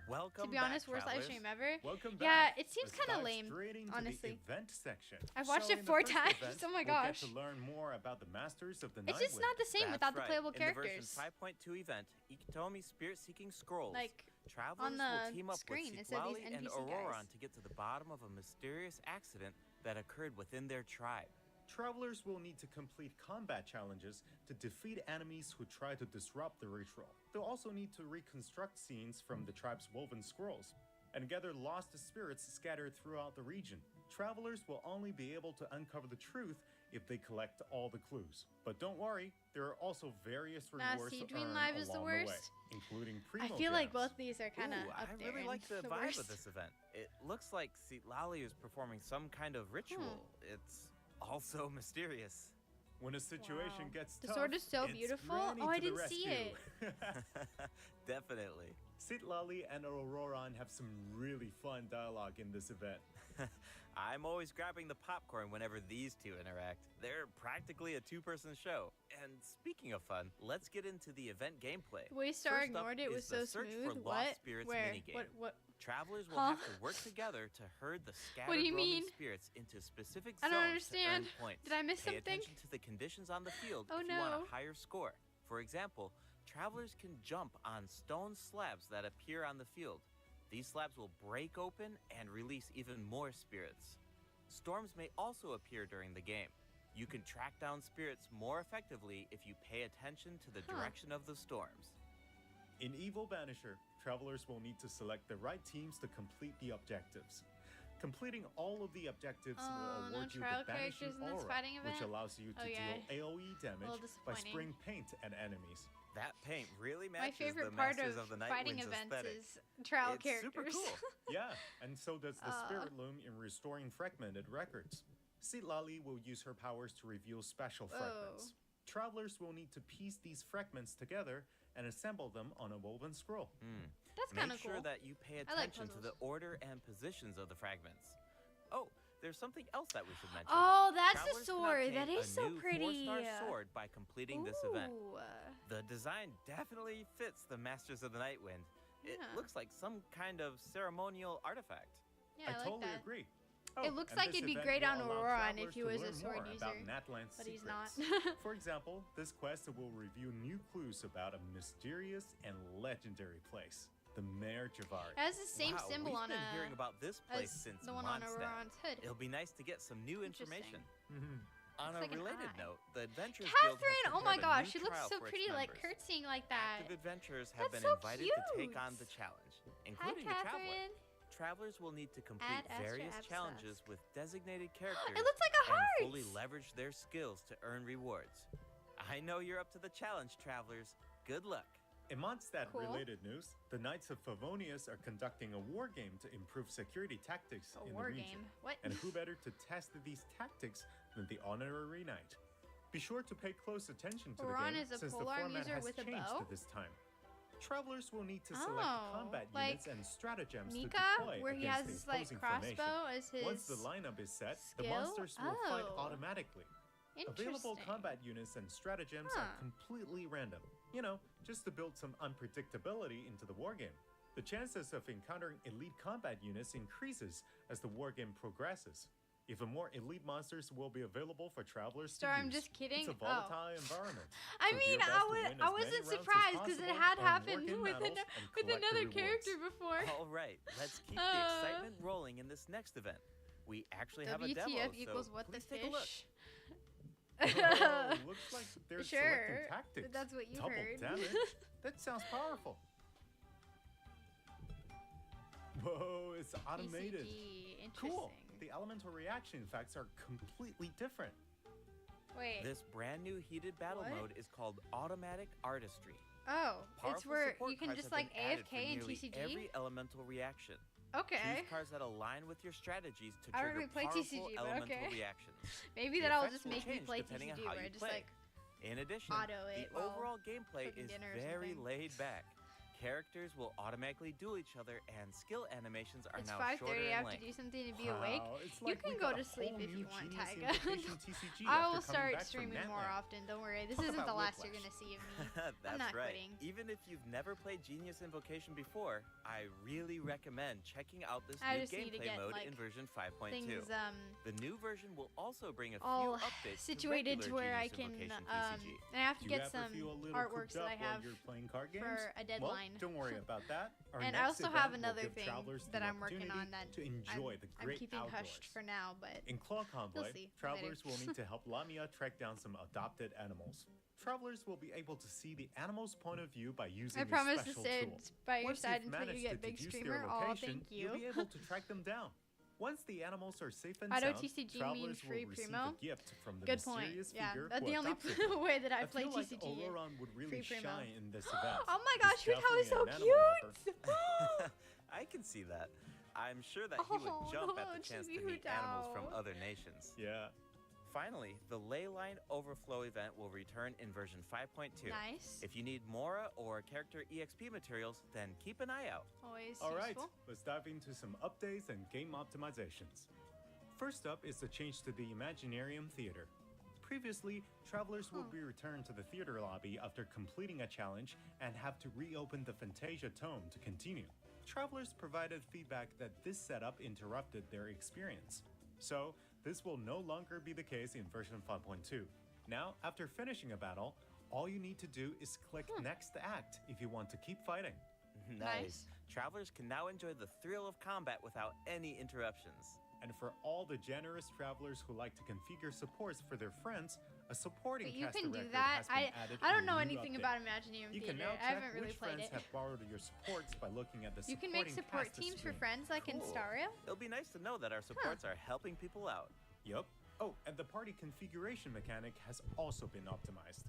F: Welcome
A: To be honest,
F: back,
A: worst live
F: travelers.
A: stream ever.
G: Welcome
A: Yeah,
G: back.
A: it seems
G: Let's
A: kind of
G: dive
A: lame,
G: straight into
A: honestly.
G: The event section.
A: I've watched
G: So
A: it
G: in the
A: 4
G: first
A: times.
G: event,
A: Oh my
G: we'll
A: gosh.
G: get to learn more about the masters of the
A: It's just
G: Nightwind.
A: not the same
F: That's
A: without the
F: right.
A: playable
F: In
A: characters.
F: the version 5.2 event, Ikitomi Spirit-Seeking Scrolls,
A: Like,
F: travelers
A: on the
F: will team up
A: screen,
F: with
A: it said these
F: Citlali and
A: NPC
F: Auroron
A: guys.
F: to get to the bottom of a mysterious accident that occurred within their tribe.
G: Travelers will need to complete combat challenges to defeat enemies who try to disrupt the ritual. They'll also need to reconstruct scenes from the tribe's woven scrolls and gather lost spirits scattered throughout the region. Travelers will only be able to uncover the truth if they collect all the clues. But don't worry, there are also various
A: Nah,
G: rewards
A: see,
G: to
A: Dream
G: earn
A: Live is the
G: along the way,
A: worst.
G: including
A: I
G: primo
A: feel like
G: gems.
A: both these are kind of
F: Ooh,
A: up
F: I
A: there.
F: really like the
A: the
F: vibe
A: worst.
F: of this event. It looks like Citlali is performing some kind of ritual. It's also mysterious.
G: When a situation
A: Wow.
G: gets
A: The
G: tough,
A: sword is so
G: it's
A: beautiful.
G: Granny
A: Oh, I
G: to the
A: didn't see
G: rescue.
F: Definitely.
G: Citlali and Auroron have some really fun dialogue in this event.
F: I'm always grabbing the popcorn whenever these two interact. They're practically a two-person show. And speaking of fun, let's get into the event gameplay.
A: Waystar
F: First up
A: ignored it. It was
F: is the
A: so
F: Search for
A: smooth.
F: Lost
A: What?
F: Spirits
A: Where?
F: minigame.
A: What?
F: Travelers will
A: Huh?
F: have to work together to herd the scattered
A: What do you
F: roaming
A: mean?
F: spirits into specific
A: I
F: zones
A: don't
F: to
A: understand.
F: earn points.
A: Did I miss
F: Pay
A: something?
F: attention to the conditions on the field
A: Oh,
F: if you want
A: no.
F: a higher score. For example, travelers can jump on stone slabs that appear on the field. These slabs will break open and release even more spirits. Storms may also appear during the game. You can track down spirits more effectively if you pay attention to the direction of the storms.
G: In Evil Banisher, travelers will need to select the right teams to complete the objectives. Completing all of the objectives will
A: Oh, no
G: award you
A: trial
G: the Banishing
A: characters in this
G: Aura,
A: fighting
G: which
A: event?
G: allows you to
A: Oh, yeah.
G: deal AoE damage by
A: disappointing.
G: spraying paint at enemies.
F: That paint really
A: My
F: matches
A: favorite
F: the
A: part
F: Masters
A: of
F: of the Night
A: fighting
F: Wind's
A: events
F: aesthetic.
A: is trial
F: It's
A: characters.
F: super cool.
G: Yeah, and so does the
A: Aw.
G: Spirit Loom in restoring fragmented records. Citlali will use her powers to reveal special fragments. Travelers will need to piece these fragments together and assemble them on a woven scroll.
A: That's kind
F: Make
A: of
F: sure
A: cool.
F: that you pay
A: I like
F: attention to
A: puzzles.
F: the order and positions of the fragments. Oh, there's something else that we should mention.
A: Oh, that's
F: Travelers
A: the
F: can
A: sword.
F: obtain
A: That is
F: a
A: so
F: new
A: pretty.
F: 4-star sword by completing this event.
A: Ooh.
F: The design definitely fits the Masters of the Night Wind. It
A: Yeah.
F: looks like some kind of ceremonial artifact.
A: Yeah, I like
G: totally
A: that.
G: agree.
A: It looks
G: and
A: like
G: this
A: it'd be
G: event
A: great
G: will
A: on
G: allow
A: Auroron
G: travelers
A: if he
G: to
A: was a
G: learn
A: sword
G: more about
A: user,
G: Natlan's
A: but he's
G: secrets.
A: not.
G: For example, this quest will reveal new clues about a mysterious and legendary place, the Mare Javari.
A: It has the same
F: Wow,
A: symbol
F: we've
A: on
F: been hearing about this place
A: as
F: since
A: the one on
F: Mondstadt.
A: Auroron's hood.
F: It'll be nice to get some new information. On
A: Looks
F: a
A: like an
F: related
A: eye.
F: note, the Adventurers Guild has
A: Catherine! Oh my
F: prepared a
A: gosh,
F: new
A: she looks
F: trial
A: so
F: for its
A: pretty, like
F: members.
A: curtsying like that.
F: Active adventurers have
A: That's
F: been
A: so
F: invited to take
A: cute.
F: on the challenge,
A: Hi,
F: including the Traveler.
A: Catherine.
F: Travelers will need to complete
A: Add extra
F: various
A: abscess.
F: challenges with designated characters
A: It looks like a
F: and
A: heart.
F: fully leverage their skills to earn rewards. I know you're up to the challenge, Travelers. Good luck.
G: In Mondstadt
A: Cool.
G: related news, the Knights of Favonius are conducting a war game to improve security tactics
A: A
G: in
A: war
G: the region.
A: game. What?
G: And who better to test these tactics than the honorary knight? Be sure to pay close attention to
A: Auron
G: the game
A: is a
G: since the
A: polearm
G: format
A: user
G: has
A: with a
G: changed
A: bow?
G: to this time. Travelers will need to select
A: Oh,
G: combat
A: like
G: units and stratagems to
A: Nika,
G: deploy
A: where he
G: against
A: has
G: the
A: his like
G: opposing
A: crossbow
G: formation.
A: as his.
G: Once the lineup is set, the
A: skill?
G: monsters will fight
A: Oh.
G: automatically. Available
A: Interesting.
G: combat units and stratagems are completely random. You know, just to build some unpredictability into the wargame. The chances of encountering elite combat units increases as the wargame progresses. Even more elite monsters will be available for travelers
A: Star,
G: to
A: I'm
G: use.
A: just kidding.
G: It's a volatile environment.
A: I
G: So do
A: mean,
G: your best to win as
A: I
G: many
A: wasn't
G: rounds as
A: surprised because it
G: possible,
A: had
G: earn
A: happened
G: wargame
A: with,
G: medals, and
A: with
G: collect the
A: another
G: rewards.
A: character before.
F: All right, let's keep the excitement rolling in this next event. We actually have a demo,
A: WTF equals
F: so
A: what the
F: please take a look.
A: fish?
G: Oh, looks like they're
A: Sure,
G: selecting tactics.
A: that's what you
G: Double
A: heard.
G: damage? That sounds powerful. Whoa, it's automated.
A: TCG, interesting.
G: Cool. The elemental reaction effects are completely different.
A: Wait.
F: This brand new heated battle
A: What?
F: mode is called Automatic Artistry.
A: Oh, it's
F: Powerful
A: where
F: support
A: you can
F: cards
A: just
F: have
A: like
F: been added for
A: AFK in
F: nearly
A: TCG.
F: every elemental reaction.
A: Okay.
F: Choose cards that align with your strategies to
A: I don't
F: trigger
A: really play
F: powerful
A: TCG, but
F: elemental
A: okay.
F: reactions.
A: Maybe
F: The
A: that'll
F: effects
A: just
F: will
A: make me
F: change
A: play
F: depending on
A: TCG
F: how
A: where I
F: you
A: just
F: play.
A: like
F: In addition,
A: auto
F: the
A: it while
F: overall gameplay
A: cooking
F: is
A: dinner or
F: very
A: something.
F: laid back. Characters will automatically duel each other, and skill animations are
A: it's
F: now
A: 5:30.
F: shorter
A: I
F: in
A: have to
F: length.
A: do something to be awake.
G: It's
A: You
G: like
A: can
G: we
A: go
G: got
A: to
G: a
A: sleep
G: whole
A: if
G: new
A: you want,
G: Genius
A: Taiga.
G: Invocation TCG
A: I
G: after
A: will
G: coming
A: start
G: back from
A: streaming more
G: Natland.
A: often. Don't worry. This
G: Talk
A: isn't the
G: about
A: last you're
G: whiplash.
A: gonna see of me.
F: That's
A: not
F: right.
A: quitting.
F: Even if you've never played Genius Invocation before, I really recommend checking out this
A: I
F: new
A: just need to
F: gameplay
A: get,
F: mode
A: like,
F: in version 5.2.
A: Things
F: The new version will also bring a few
A: all
F: updates
A: situated
F: to
A: to where I
F: regular
A: can
F: Genius Invocation TCG.
A: and I have to
G: Do you
A: get
G: ever
A: some
G: feel a little
A: artworks
G: cooped
A: that I
G: up while
A: have
G: you're playing card games?
A: for a deadline.
G: Well, don't worry about that. Our
A: And I
G: next
A: also
G: event
A: have
G: will
A: another
G: give
A: thing
G: travelers
A: that
G: the
A: I'm working on that
G: opportunity to enjoy the
A: I'm
G: great
A: keeping
G: outdoors.
A: hushed for now, but
G: In Claw Convoy,
A: see
G: travelers
A: later.
G: will need to help Lamia track down some adopted animals. Travelers will be able to see the animal's point of view by using
A: I
G: a
A: promise to
G: special
A: sit
G: tool.
A: by your
G: Once
A: side
G: you've
A: until you
G: managed to
A: get big
G: deduce
A: streamer.
G: their
A: Oh,
G: location,
A: thank you.
G: You'll be able to track them down. Once the animals are safe and
A: Auto
G: sound,
A: TCG
G: travelers
A: mean free
G: will receive
A: primo?
G: a gift from the
A: Good point.
G: mysterious
A: Yeah,
G: figure
A: that's
G: who
A: the only
G: adopted them.
A: way that I play
G: feel like
A: TCG.
G: Auroron would really
A: Free primo.
G: shine in this event.
A: Oh my gosh,
G: He's
A: Hutao is so
G: definitely an animal
A: cute!
G: lover.
F: I can see that. I'm sure that he would
A: Oh,
F: jump at
A: no,
F: the chance to
A: chibi
F: meet animals from
A: Hutao.
F: other nations.
G: Yeah.
F: Finally, the Leyline Overflow event will return in version 5.2.
A: Nice.
F: If you need Mora or character EXP materials, then keep an eye out.
A: Always
G: All right,
A: useful.
G: let's dive into some updates and game optimizations. First up is the change to the Imaginarium Theater. Previously, travelers will be returned to the theater lobby after completing a challenge and have to reopen the Fantasia Tome to continue. Travelers provided feedback that this setup interrupted their experience. So, this will no longer be the case in version 5.2. Now, after finishing a battle, all you need to do is click Next Act if you want to keep fighting.
A: Nice.
F: Travelers can now enjoy the thrill of combat without any interruptions.
G: And for all the generous travelers who like to configure supports for their friends, a supporting
A: But you
G: cast
A: can do
G: director
A: that.
G: has been added
A: I
G: in
A: don't
G: a
A: know
G: new
A: anything
G: update.
A: about Imagineering
G: You can
A: Theater.
G: now
A: I
G: check
A: haven't really
G: which
A: played
G: friends
A: it.
G: have borrowed your supports by looking at the
A: You can make
G: supporting
A: support
G: cast
A: teams for
G: screen.
A: friends like in
F: Cool.
A: Staria.
F: It'll be nice to know that our supports are helping people out.
G: Yup. Oh, and the party configuration mechanic has also been optimized.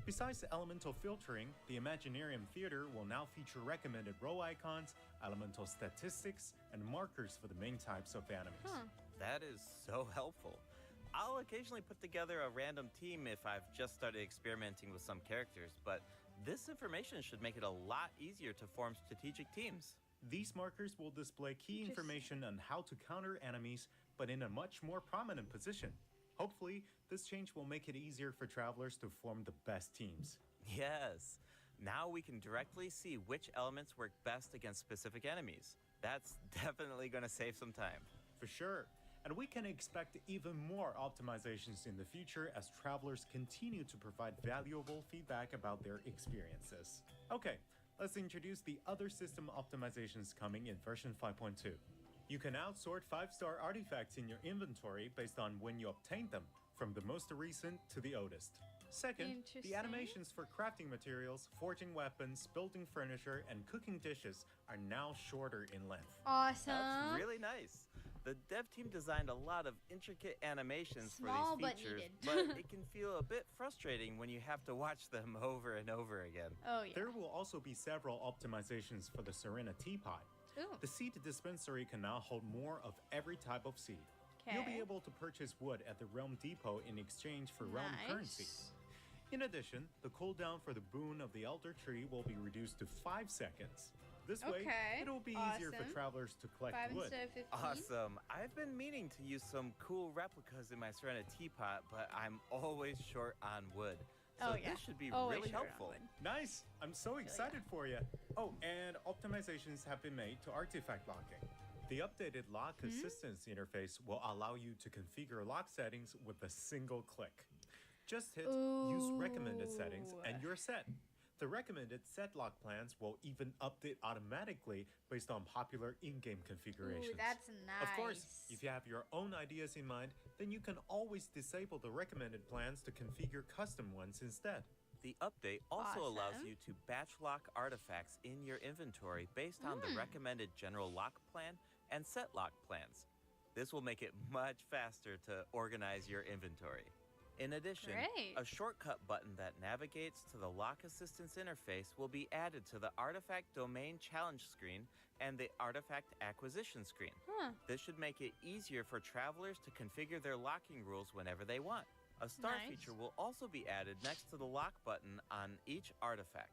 G: Besides the elemental filtering, the Imaginarium Theater will now feature recommended row icons, elemental statistics, and markers for the main types of enemies.
F: That is so helpful. I'll occasionally put together a random team if I've just started experimenting with some characters, but this information should make it a lot easier to form strategic teams.
G: These markers will display key information on how to counter enemies, but in a much more prominent position. Hopefully, this change will make it easier for travelers to form the best teams.
F: Yes. Now we can directly see which elements work best against specific enemies. That's definitely going to save some time.
G: For sure. And we can expect even more optimizations in the future as travelers continue to provide valuable feedback about their experiences. Okay, let's introduce the other system optimizations coming in version 5.2. You can now sort 5-star artifacts in your inventory based on when you obtained them, from the most recent to the oldest. Second, the
A: Interesting.
G: animations for crafting materials, forging weapons, building furniture, and cooking dishes are now shorter in length.
A: Awesome.
F: That's really nice. The dev team designed a lot of intricate animations
A: Small
F: for
A: but
F: these features,
A: needed.
F: but it can feel a bit frustrating when you have to watch them over and over again.
A: Oh yeah.
G: There will also be several optimizations for the Serena Teapot.
A: Ooh.
G: The seed dispensary can now hold more of every type of seed. You'll be
A: Okay.
G: able to purchase wood at the Realm Depot in exchange for realm currency. In addition, the cooldown for the boon of the Elder Tree will be reduced to 5 seconds. This way,
A: Okay,
G: it'll be easier for
A: awesome.
G: travelers to collect
A: 5
G: wood.
A: instead of 15.
F: Awesome. I've been meaning to use some cool replicas in my Serena teapot, but I'm always short on wood. So
A: Oh, yeah.
F: this should be
A: Always
F: really
A: short on
F: helpful.
A: wood.
G: Nice! I'm so
A: yeah.
G: excited for you. Oh, and optimizations have been made to artifact locking. The updated lock assistance interface will allow you to configure lock settings with a single click. Just hit Use Recommended Settings and you're set. The recommended set lock plans will even update automatically based on popular in-game configurations.
A: Ooh, that's nice.
G: Of course, if you have your own ideas in mind, then you can always disable the recommended plans to configure custom ones instead.
F: The update also allows
A: Awesome.
F: you to batch lock artifacts in your inventory based on the recommended general lock plan and set lock plans. This will make it much faster to organize your inventory. In addition,
A: Great.
F: a shortcut button that navigates to the lock assistance interface will be added to the artifact domain challenge screen and the artifact acquisition screen.
A: Huh.
F: This should make it easier for travelers to configure their locking rules whenever they want. A star
A: Nice.
F: feature will also be added next to the lock button on each artifact.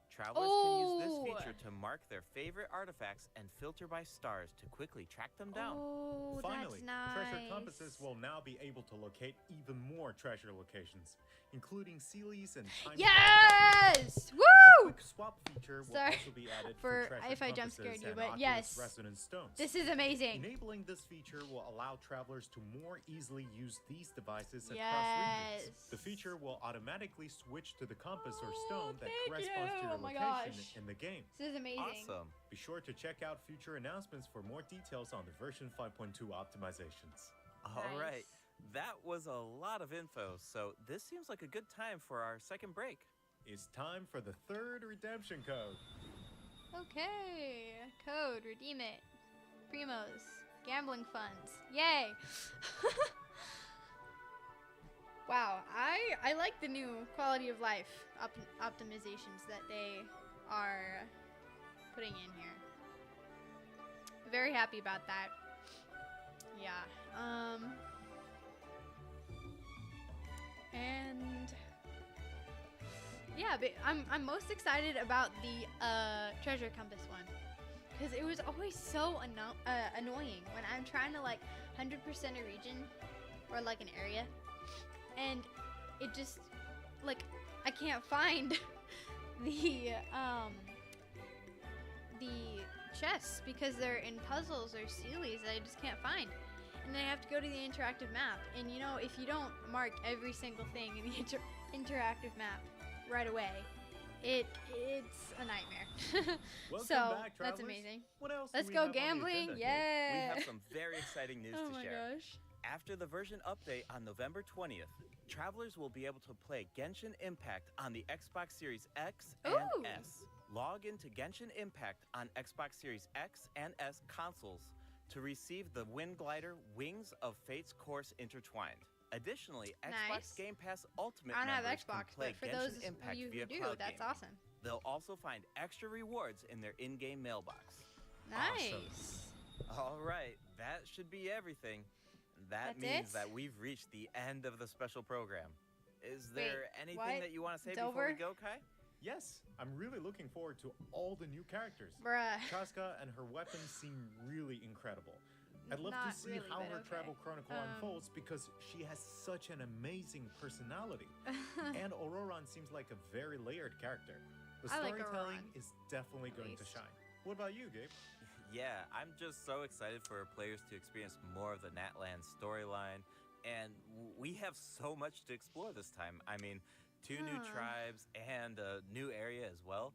F: Travelers can use this feature to mark their favorite artifacts and filter by stars to quickly track them down.
A: Oh,
G: Finally,
A: that's nice.
G: treasure compasses will now be able to locate even more treasure locations, including Sealies and tiny
A: Yes!
G: A
A: Woo!
G: quick swap feature will
A: Sorry
G: also be added
A: for
G: treasure
A: if I jump
G: compasses
A: scared you,
G: and
A: but
G: Oculus
A: yes.
G: resonance stones.
A: This is amazing.
G: Enabling this feature will allow travelers to more easily use these devices across regions.
A: Yes.
G: The feature will automatically switch to the compass or
A: Oh,
G: stone that
A: thank
G: corresponds to
A: you.
G: your
A: Oh my
G: location
A: gosh.
G: in the game.
A: This is amazing.
F: Awesome.
G: Be sure to check out future announcements for more details on the version 5.2 optimizations.
F: All right. That was a lot of info, so this seems like a good time for our second break.
G: It's time for the third redemption code.
A: Okay. Code, redeem it. Primos, gambling funds. Yay! Wow, I like the new quality of life optimizations that they are putting in here. Very happy about that. Yeah. And yeah, but I'm most excited about the treasure compass one, because it was always so annoying when I'm trying to like 100% a region or like an area, and it just like I can't find the chests because they're in puzzles or sealies that I just can't find. And then I have to go to the interactive map. And you know, if you don't mark every single thing in the interactive map right away, it's a nightmare.
G: Welcome
A: So
G: back,
A: that's
G: travelers.
A: amazing.
G: What else
A: Let's
G: do we
A: go
G: have on the
A: gambling.
G: agenda here?
A: Yeah.
F: We have some very exciting news
A: Oh
F: to
A: my
F: share.
A: gosh.
F: After the version update on November 20th, travelers will be able to play Genshin Impact on the Xbox Series X and
A: Ooh.
F: S. Log into Genshin Impact on Xbox Series X and S consoles to receive the Wind Glider Wings of Fate's Course Intertwined. Additionally,
A: Nice.
F: Xbox Game Pass Ultimate
A: I don't have
F: members
A: Xbox,
F: can play
A: but for
F: Genshin
A: those
F: Impact
A: of you
F: via
A: who do,
F: cloud
A: that's
F: gaming.
A: awesome.
F: They'll also find extra rewards in their in-game mailbox.
A: Nice.
F: All right, that should be everything. That
A: That's
F: means
A: it?
F: that we've reached the end of the special program. Is there anything
A: what?
F: that you want to say
A: It's
F: before we
A: over?
F: go, Kai?
G: Yes, I'm really looking forward to all the new characters.
A: Bruh.
G: Chaska and her weapons seem really incredible. I'd love to
A: Not
G: see
A: really,
G: how
A: but
G: her
A: okay.
G: travel chronicle unfolds because she has such an amazing personality. And Auroran seems like a very layered character. The
A: I like
G: storytelling
A: Auroran,
G: is definitely going to
A: least.
G: shine. What about you, Gabe?
F: Yeah, I'm just so excited for players to experience more of the Natland storyline. And we have so much to explore this time. I mean, 2 new tribes and a new area as well.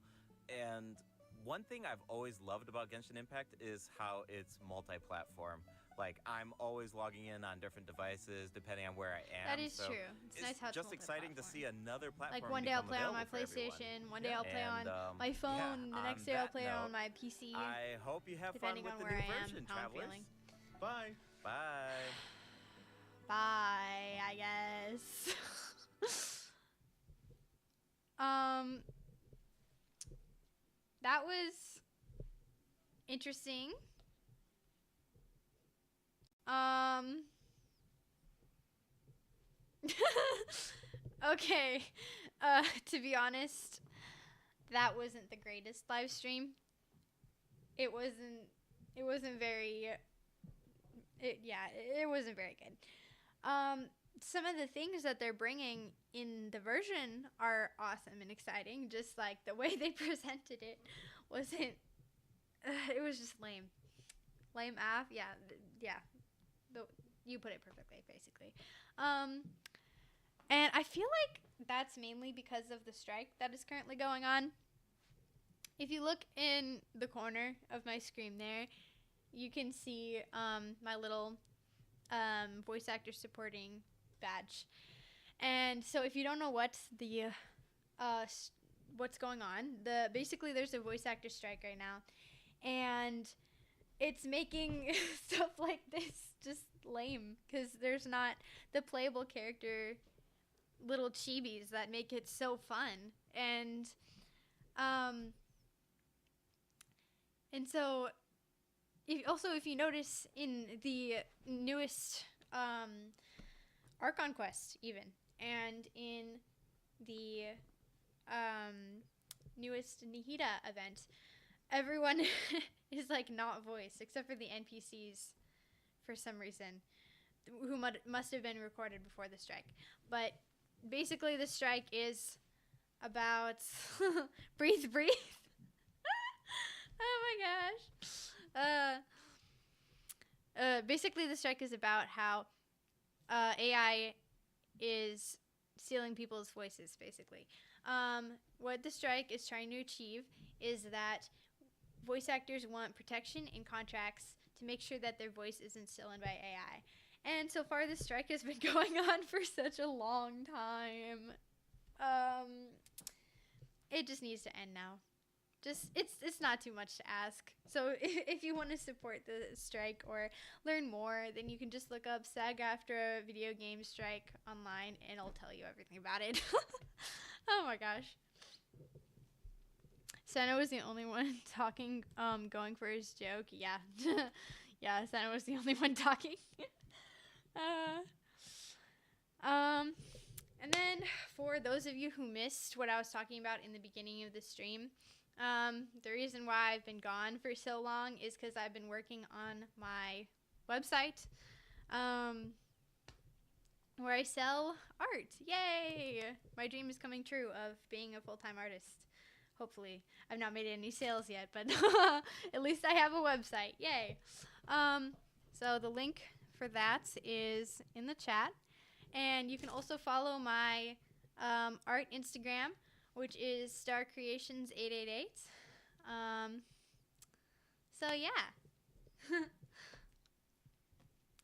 F: And one thing I've always loved about Genshin Impact is how it's multi-platform. Like, I'm always logging in on different devices depending on where I am.
A: That is
F: so
A: true. It's nice how it's
F: just exciting to see another platform.
A: like one day I'll
F: become
A: play on my
F: available for everyone.
A: PlayStation, one day I'll play
F: And,
A: on my phone,
F: yeah,
A: the next
F: on
A: day I'll
F: that
A: play on
F: note,
A: my PC,
F: I hope you have fun
A: depending
F: with
A: on
F: the
A: where
F: new
A: I am,
F: version,
A: how I'm
F: travelers.
A: feeling.
G: Bye.
F: Bye.
A: Bye, I guess. That was interesting. Okay. To be honest, that wasn't the greatest live stream. it wasn't very it wasn't very good. Some of the things that they're bringing in the version are awesome and exciting, just like the way they presented it wasn't it was just lame af. You put it perfectly, basically. And I feel like that's mainly because of the strike that is currently going on. If you look in the corner of my screen there, you can see my little voice actor supporting badge. And so if you don't know what's going on, basically there's a voice actor strike right now, and it's making stuff like this just lame because there's not the playable character little chibis that make it so fun. And so if you notice in the newest Archon quest even, and in the newest Nihida event, everyone is like not voiced except for the NPCs for some reason, who must have been recorded before the strike. But basically the strike is about breathe. Oh my gosh. Basically the strike is about how AI is stealing people's voices, basically. What the strike is trying to achieve is that voice actors want protection in contracts to make sure that their voice isn't stolen by AI. And so far, this strike has been going on for such a long time. It just needs to end now. It's not too much to ask. So if you want to support the strike or learn more, then you can just look up SAG-AFTRA video game strike online, and it'll tell you everything about it. Oh my gosh. Senna was the only one talking, going for his joke. Yeah. Yeah, Senna was the only one talking. And then for those of you who missed what I was talking about in the beginning of the stream, the reason why I've been gone for so long is because I've been working on my website, where I sell art. Yay! My dream is coming true of being a full-time artist. Hopefully. I've not made any sales yet, but at least I have a website. Yay! So the link for that is in the chat. And you can also follow my art Instagram, which is starcreations888. So yeah.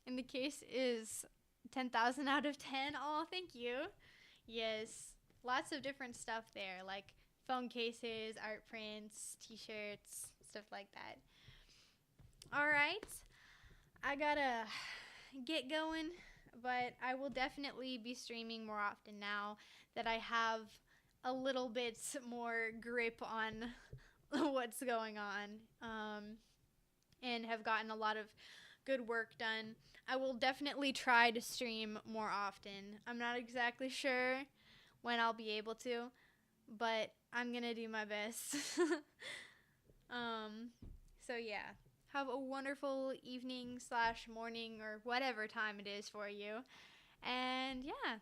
A: And the case is 10,000 out of 10. Oh, thank you. Yes, lots of different stuff there, like phone cases, art prints, t-shirts, stuff like that. All right, I gotta get going, but I will definitely be streaming more often now that I have a little bit more grip on what's going on, and have gotten a lot of good work done. I will definitely try to stream more often. I'm not exactly sure when I'll be able to, but I'm gonna do my best. So yeah, have a wonderful evening / morning or whatever time it is for you. And yeah.